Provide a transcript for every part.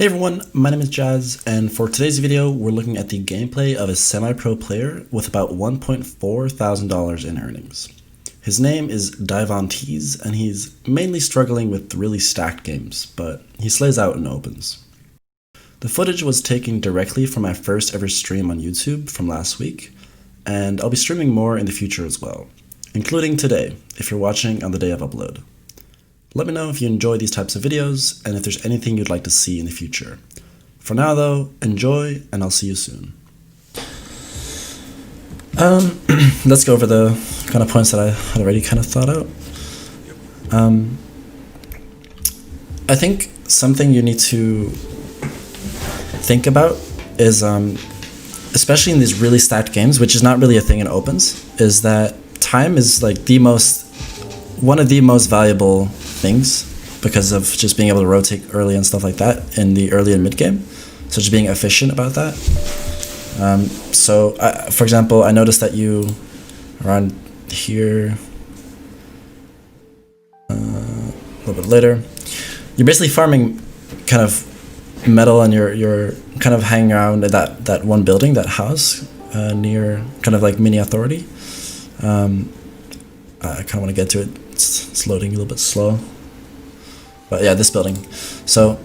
Hey everyone, my name is Jazz, and for today's video, we're looking at the gameplay of a semi-pro player with about $1.4 thousand in earnings. His name is Divon Tees, and he's mainly struggling with really stacked games, but he slays out in opens. The footage was taken directly from my first ever stream on YouTube from last week, and I'll be streaming more in the future as well, including today, if you're watching on the day of upload. Let me know if you enjoy these types of videos and if there's anything you'd like to see in the future. For now though, enjoy and I'll see you soon. Let's go over the kind of points that I had already kind of thought out. I think something you need to think about is, especially in these really stacked games, which is not really a thing in opens, is that time is like one of the most valuable things because of just being able to rotate early and stuff like that in the early and mid game. So just being efficient about that. For example, I noticed that you around here a little bit later, you're basically farming kind of metal, and you're kind of hanging around that one building, that house near kind of like mini authority. I kind of want to get to it. It's loading a little bit slow. But yeah, this building. So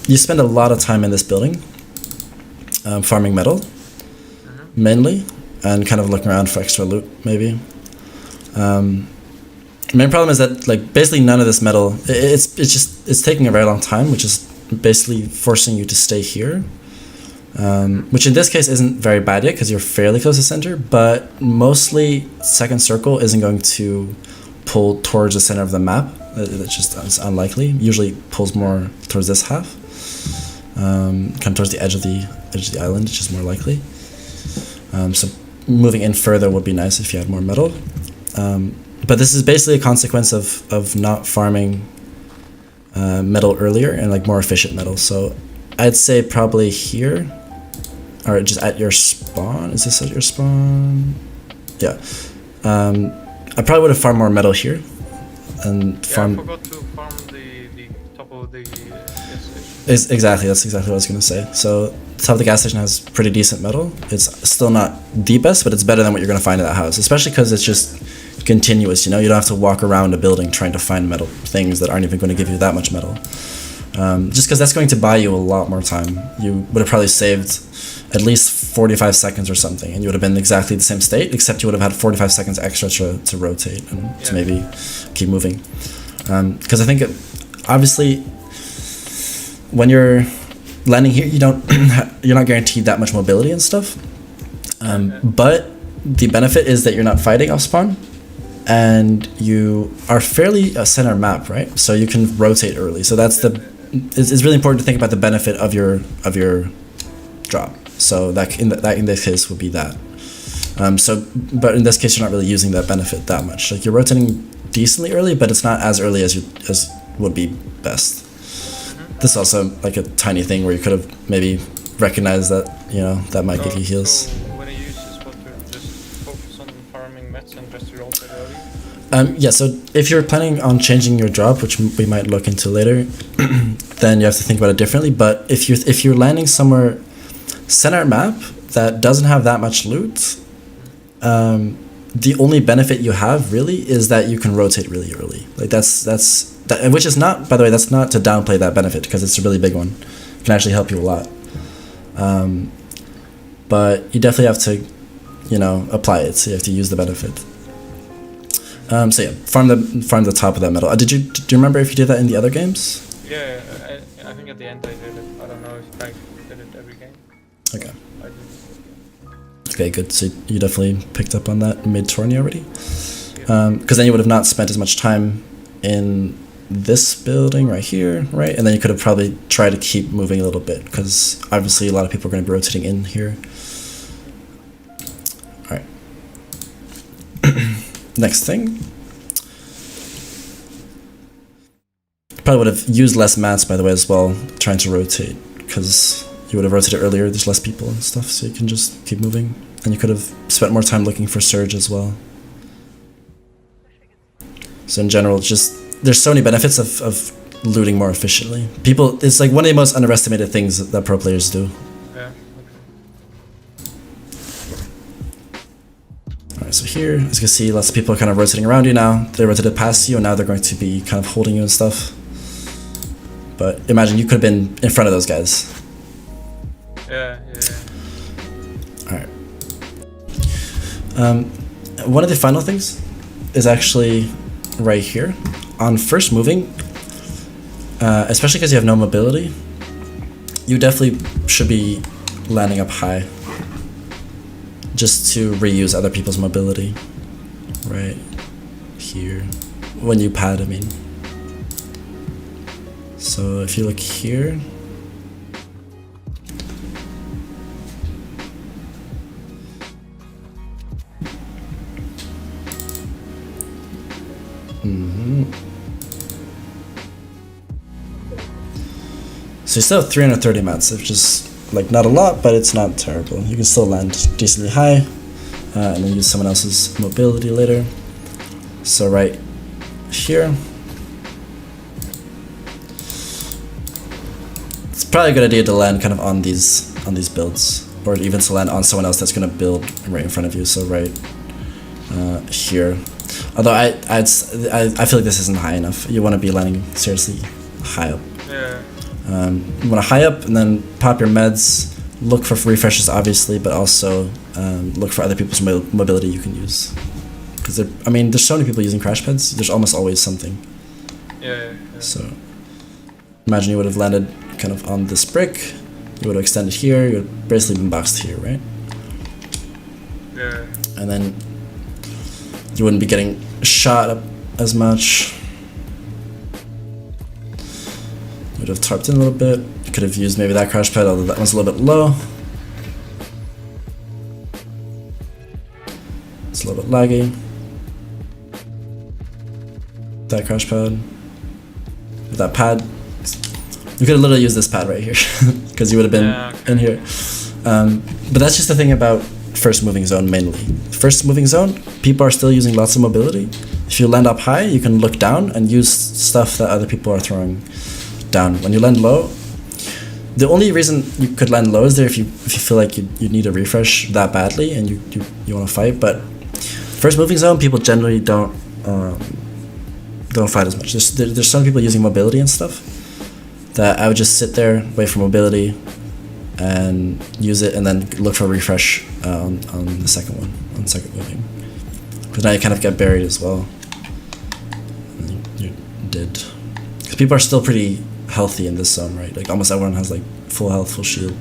you spend a lot of time in this building farming metal, mainly, and kind of looking around for extra loot, maybe. The main problem is that like basically none of this metal, it's taking a very long time, which is basically forcing you to stay here. Which in this case isn't very bad yet because you're fairly close to center, but mostly second circle isn't going to pull towards the center of the map. It's unlikely. Usually pulls more towards this half, kind of towards the edge of the island, which is more likely. So moving in further would be nice if you had more metal. But this is basically a consequence of not farming metal earlier and like more efficient metal. So I'd say probably here, or just at your spawn. Is this at your spawn? Yeah. I probably would have farmed more metal here. And farm. I forgot to farm the top of the gas station. Exactly, that's exactly what I was going to say. So the top of the gas station has pretty decent metal. It's still not the best, but it's better than what you're going to find in that house, especially because it's just continuous, you know? You don't have to walk around a building trying to find metal things that aren't even going to give you that much metal. Just because that's going to buy you a lot more time. You would have probably saved at least 45 seconds or something, and you would have been exactly the same state, except you would have had 45 seconds extra to rotate and to maybe keep moving. Because I think obviously when you're landing here, you're not guaranteed that much mobility and stuff. But the benefit is that you're not fighting off spawn, and you are fairly center map, right? So you can rotate early. So it's really important to think about the benefit of your drop. So that in this case would be that. But in this case, you're not really using that benefit that much. Like you're rotating decently early, but it's not as early as would be best. This is also like a tiny thing where you could have maybe recognized that, you know, that might give you heals. So when you use this water, just focus on farming mets and just rotate early? Yeah, so if you're planning on changing your drop, which we might look into later, then you have to think about it differently. But if you're landing somewhere center map that doesn't have that much loot, the only benefit you have really is that you can rotate really early. Like which is not, by the way, that's not to downplay that benefit because it's a really big one. It can actually help you a lot. But you definitely have to, you know, apply it. So you have to use the benefit. So yeah, farm the top of that metal. Do you remember if you did that in the other games? Yeah, I think at the end I did it. I don't know if I did it every game. Okay. I did. Okay, good. So you definitely picked up on that mid-tourney already. Because then you would have not spent as much time in this building right here, right? And then you could have probably tried to keep moving a little bit because obviously a lot of people are going to be rotating in here. All right. Next thing. Probably would have used less mats, by the way, as well, trying to rotate, because you would have rotated earlier, there's less people and stuff, so you can just keep moving. And you could have spent more time looking for surge as well. So in general, just there's so many benefits of looting more efficiently. People, it's like one of the most underestimated things that pro players do. Yeah. Alright, so here, as you can see, lots of people are kind of rotating around you now. They rotated past you, and now they're going to be kind of holding you and stuff. But imagine you could have been in front of those guys. Yeah. Alright. One of the final things is actually right here. On first moving, especially because you have no mobility, you definitely should be landing up high just to reuse other people's mobility. Right here. When you pad, I mean. So if you look here, so you still have 330 mats, which is like not a lot, but it's not terrible. You can still land decently high, and then use someone else's mobility later. So right here, it's probably a good idea to land kind of on these builds, or even to land on someone else that's gonna build right in front of you. So right here. Although I feel like this isn't high enough. You want to be landing seriously high up. Yeah. You want to high up and then pop your meds. Look for refreshes, obviously, but also look for other people's mobility you can use. Because there's so many people using crash pads. There's almost always something. Yeah. So imagine you would have landed kind of on this brick. You would have extended here. You would have basically been boxed here, right? Yeah. And then you wouldn't be getting shot up as much. You would have tarped in a little bit. You could have used maybe that crash pad, although that one's a little bit low. It's a little bit laggy. That crash pad. With that pad. You could have literally used this pad right here, because you would have been in here. But that's just the thing about first moving zone mainly. First moving zone, people are still using lots of mobility. If you land up high, you can look down and use stuff that other people are throwing down. When you land low, the only reason you could land low is there if you feel like you need a refresh that badly and you want to fight. But first moving zone, people generally don't fight as much. There's some people using mobility and stuff that I would just sit there, wait for mobility, and use it, and then look for a refresh on the second one, on second moving. Because now you kind of get buried as well. And you're dead. Because people are still pretty healthy in this zone, right? Like almost everyone has like full health, full shield.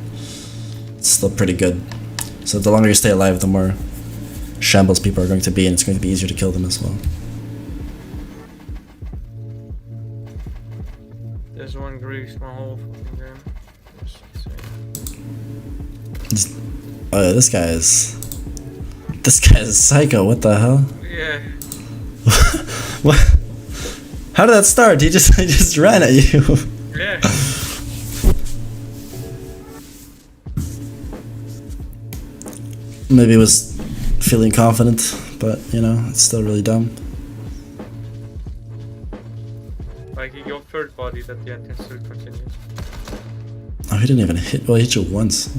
It's still pretty good. So the longer you stay alive, the more shambles people are going to be, and it's going to be easier to kill them as well. There's one grease my whole fucking game. Oh yeah, this guy is a psycho. What the hell? Yeah. What? How did that start? He just ran at you. Yeah. Maybe he was feeling confident, but it's still really dumb. Like he got third bodied at the end and still continues. Oh, he didn't even hit. Well, he hit you once.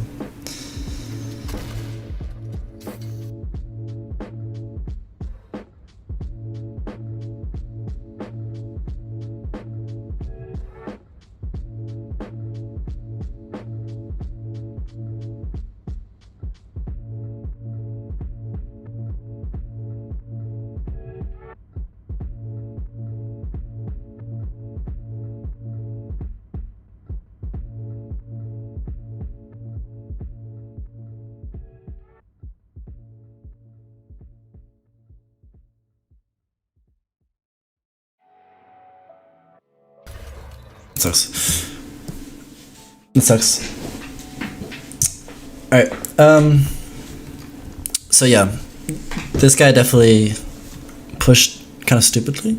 It sucks. Alright, so yeah, this guy definitely pushed kind of stupidly,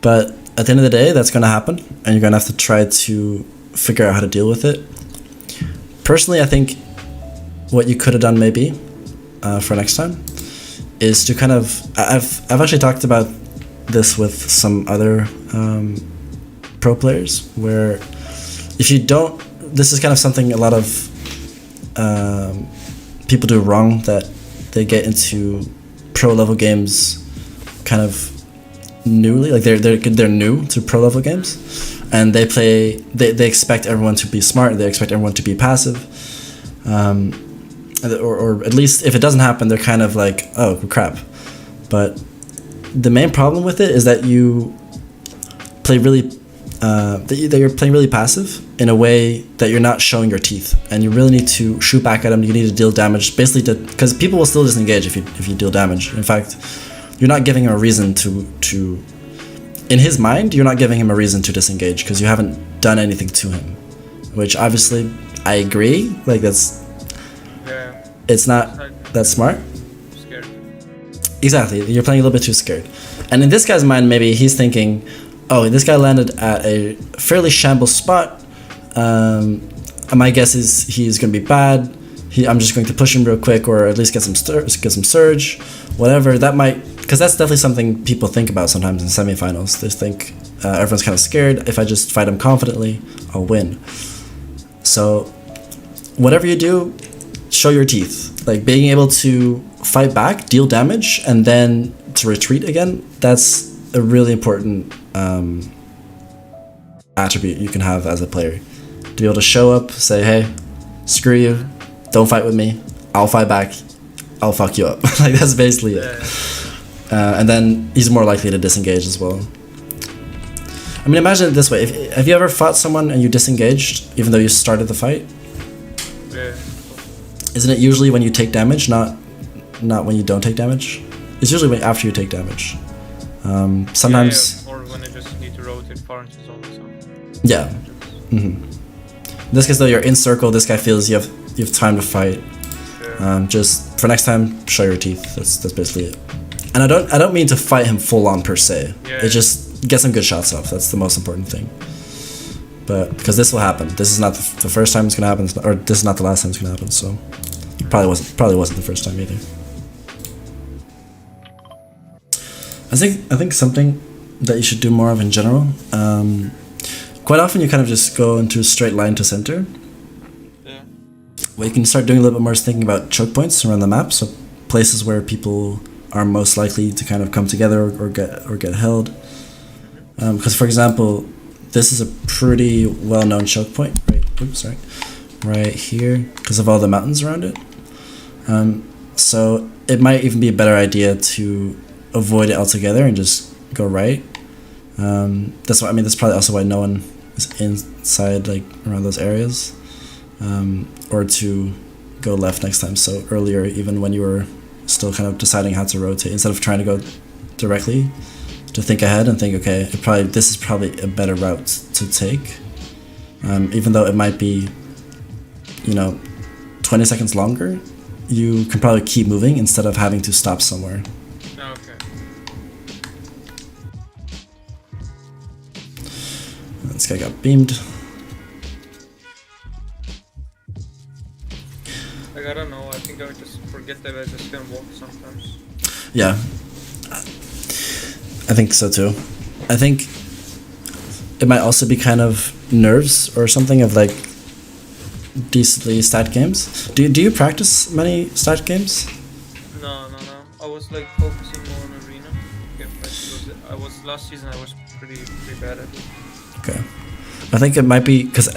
but at the end of the day, that's going to happen, and you're going to have to try to figure out how to deal with it. Personally, I think what you could have done maybe for next time is to kind of, I've actually talked about this with some other pro players, where if you don't, this is kind of something a lot of people do wrong, that they get into pro level games kind of newly, like they're new to pro level games, and they expect everyone to be smart, they expect everyone to be passive, or at least if it doesn't happen, they're kind of like, oh crap. But the main problem with it is that you play really that you're playing really passive in a way that you're not showing your teeth, and you really need to shoot back at them. You need to deal damage, basically, because people will still disengage if you deal damage. In fact, you're not giving him a reason to in his mind, you're not giving him a reason to disengage because you haven't done anything to him, which obviously I agree, like it's not that smart. Scared. Exactly, you're playing a little bit too scared. And in this guy's mind, maybe he's thinking, oh, this guy landed at a fairly shambles spot. My guess is he's going to be bad. I'm just going to push him real quick, or at least get some surge, whatever. That might, because that's definitely something people think about sometimes in semifinals. They think everyone's kind of scared. If I just fight him confidently, I'll win. So whatever you do, show your teeth. Like being able to fight back, deal damage, and then to retreat again. That's a really important attribute you can have as a player. To be able to show up, say, hey, screw you, don't fight with me, I'll fight back, I'll fuck you up. Like that's basically it. And then he's more likely to disengage as well. I mean, imagine it this way. Have you ever fought someone and you disengaged even though you started the fight? Yeah. Isn't it usually when you take damage, not when you don't take damage? It's usually after you take damage. Sometimes... Yeah, or when you just need to rotate far into zone or something. Yeah. Mm-hmm. In this case though, you're in circle, this guy feels you have time to fight. Sure. Just for next time, show your teeth. That's basically it. And I don't mean to fight him full on per se. Yeah. It just get some good shots off. That's the most important thing. But because this will happen. This is not the first time it's gonna happen, or this is not the last time it's gonna happen. So probably wasn't the first time either. I think something that you should do more of in general. Quite often you kind of just go into a straight line to center. Yeah. What you can start doing a little bit more is thinking about choke points around the map, so places where people are most likely to kind of come together or get held. Because for example, this is a pretty well-known choke point, right here, because of all the mountains around it. So it might even be a better idea to avoid it altogether and just go right. That's probably also why no one is inside, like around those areas, or to go left next time. So earlier, even when you were still kind of deciding how to rotate, instead of trying to go directly, to think ahead and think, okay, this is probably a better route to take, even though it might be, 20 seconds longer. You can probably keep moving instead of having to stop somewhere. Okay. This guy got beamed. Like, I don't know, I think I would just forget that I just can walk sometimes. Yeah. I think so too. I think it might also be kind of nerves or something of like decently stat games. Do you practice many stat games? No. I was like focusing more on arena. Last season I was pretty bad at it. Okay. I think it might be because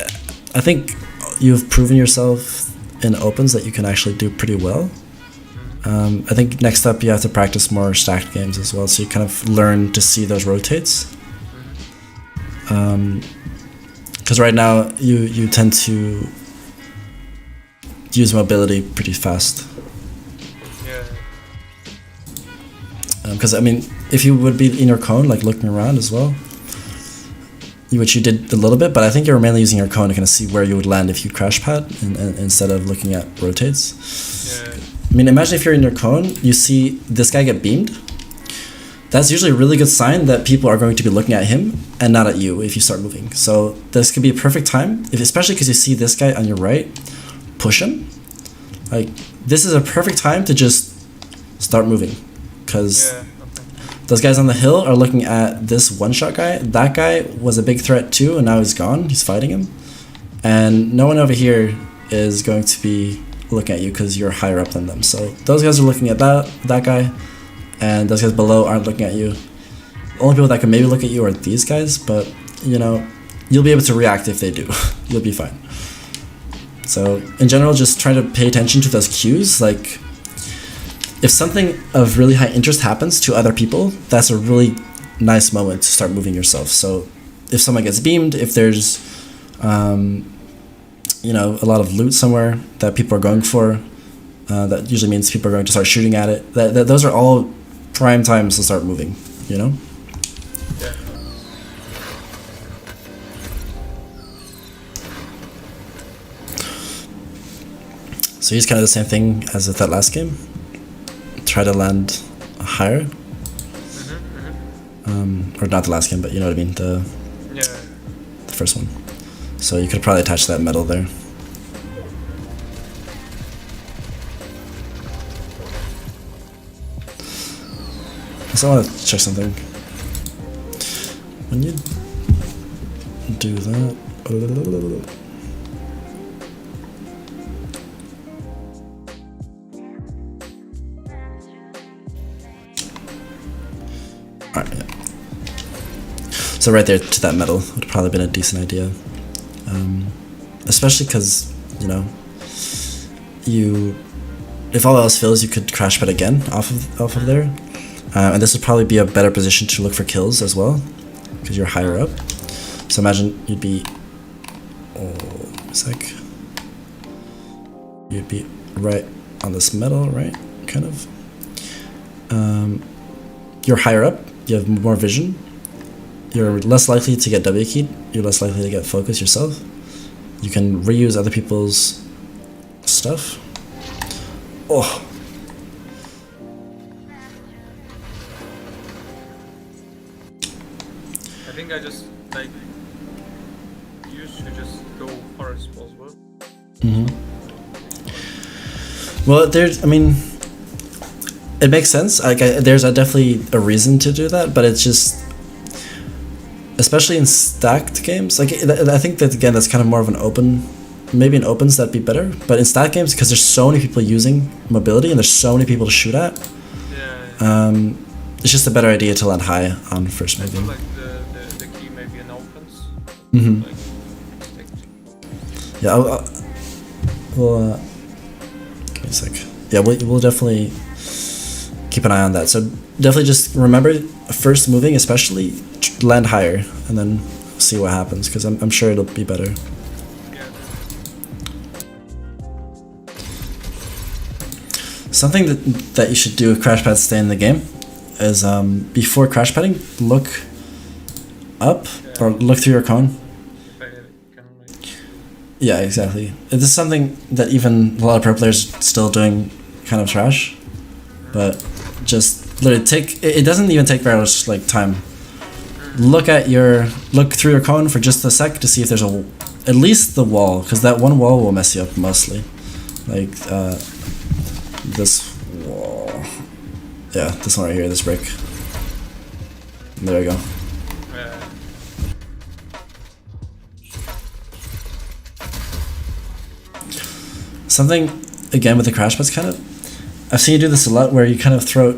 I think you've proven yourself in opens that you can actually do pretty well. I think next up you have to practice more stacked games as well, so you kind of learn to see those rotates. Because right now you tend to use mobility pretty fast. Yeah. Because if you would be in your cone, like looking around as well, which you did a little bit, but I think you were mainly using your cone to kind of see where you would land if you crash pad instead of looking at rotates. Yeah. Imagine if you're in your cone, you see this guy get beamed. That's usually a really good sign that people are going to be looking at him and not at you if you start moving. So this could be a perfect time, especially because you see this guy on your right, push him. Like, this is a perfect time to just start moving, because Those guys on the hill are looking at this one-shot guy. That guy was a big threat too, and now he's gone. He's fighting him. And no one over here is going to be looking at you because you're higher up than them. So those guys are looking at that guy, and those guys below aren't looking at you. The only people that can maybe look at you are these guys, but you know, you'll be able to react if they do. You'll be fine. So in general, just try to pay attention to those cues. Like, if something of really high interest happens to other people, that's a really nice moment to start moving yourself. So if someone gets beamed, if there's you know, a lot of loot somewhere that people are going for, that usually means people are going to start shooting at it. Those are all prime times to start moving, you know? Yeah. So he's kind of the same thing as with that last game. Try to land higher. Or not the last game, but you know what I mean, the first one. So you could probably attach that metal there. So I want to check something. When you do that, alright, yeah. So right there to that metal would have probably been a decent idea. Especially because, you know, if all else fails, you could crash pad again off of there. And this would probably be a better position to look for kills as well, because you're higher up. So imagine you'd be, you'd be right on this metal, right? Kind of. You're higher up, you have more vision. You're less likely to get W keyed, you're less likely to get focused yourself. You can reuse other people's stuff. Oh. I think I just, like, you should just go hard as possible. Well, I mean, it makes sense. Like, there's definitely a reason to do that, but it's just, especially in stacked games, like, I think that, again, that's kind of more of an open, maybe in opens that'd be better, but in stacked games, because there's so many people using mobility and there's so many people to shoot at, it's just a better idea to land high on first, maybe. Like the key maybe in opens. Like, yeah, we'll give me a sec. Yeah, we'll definitely keep an eye on that. So definitely just remember, first moving especially, land higher and then see what happens, because I'm sure it'll be better. Yeah. Something that you should do if crash pads stay in the game is before crash padding, look up or look through your cone. Yeah, exactly. This is something that even a lot of pro players still doing kind of trash, but just literally it doesn't even take very much like time. Look through your cone for just a sec to see if there's at least the wall, because that one wall will mess you up mostly. Like this wall. Yeah, this one right here, this brick. There we go. Something, again, with the crash pads, kind of, I've seen you do this a lot, where you kind of throw it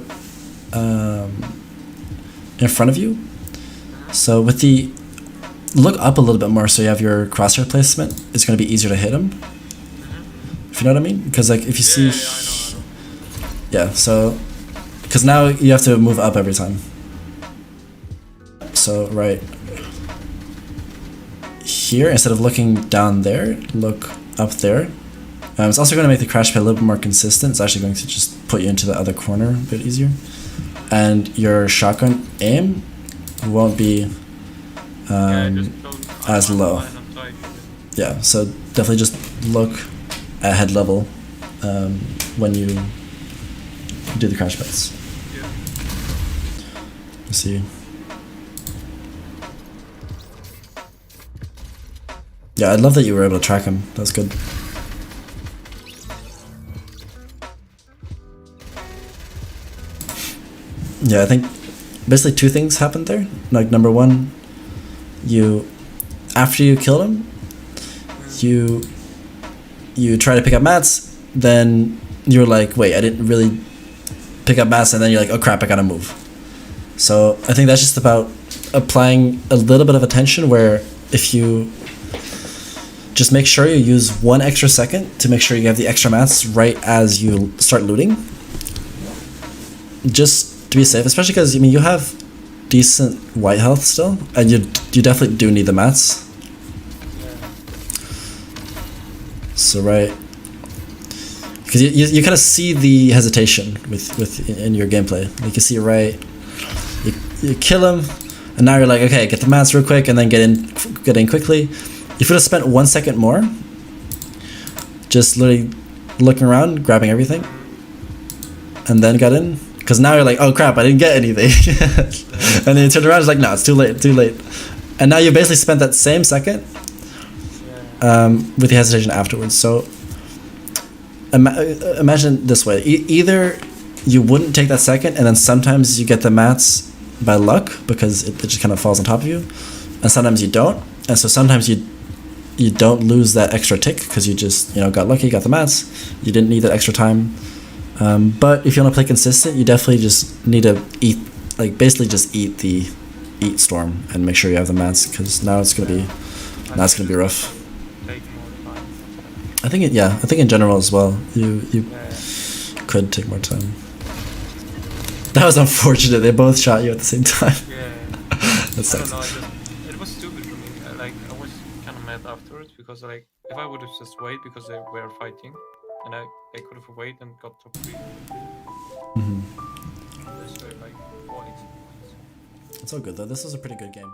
in front of you. So with look up a little bit more so you have your crosshair placement, it's going to be easier to hit him. If you know what I mean? Because like if you see... Yeah, so... Because now you have to move up every time. So right here, instead of looking down there, look up there. It's also going to make the crash pad a little bit more consistent. It's actually going to just put you into the other corner a bit easier. And your shotgun aim won't be as low. Yeah, so definitely just look at head level when you do the crash pads. Let's see. Yeah, I love that you were able to track him. That's good. Yeah, I think basically two things happened there. Like number one, after you killed him, you try to pick up mats, then you're like, wait, I didn't really pick up mats, and then you're like, oh crap, I gotta move. So I think that's just about applying a little bit of attention, where if you just make sure you use 1 extra second to make sure you have the extra mats right as you start looting, just to be safe, especially because, I mean, you have decent white health still, and you definitely do need the mats. So right, because you kind of see the hesitation with in your gameplay. Like you see right, you kill him, and now you're like, okay, get the mats real quick, and then get in quickly. If you would have spent 1 second more, just literally looking around, grabbing everything, and then got in, because now you're like, oh crap, I didn't get anything, and then you turn around, it's like, no, it's too late, and now you basically spent that same second. With the hesitation afterwards. So imagine this way: either you wouldn't take that second, and then sometimes you get the mats by luck because it just kind of falls on top of you, and sometimes you don't. And so sometimes you don't lose that extra tick because you just got lucky, got the mats. You didn't need that extra time. But if you want to play consistent, you definitely just need to basically just eat storm and make sure you have the mats, because now it's gonna be rough. I think in general as well, you could take more time. That was unfortunate. They both shot you at the same time. Yeah. That sucks. I don't know. It was stupid for me. I was kind of mad afterwards because if I would have just waited because they were fighting, and I could have waited and got top 3. Mm-hmm. This way, 4 It's all good though. This was a pretty good game.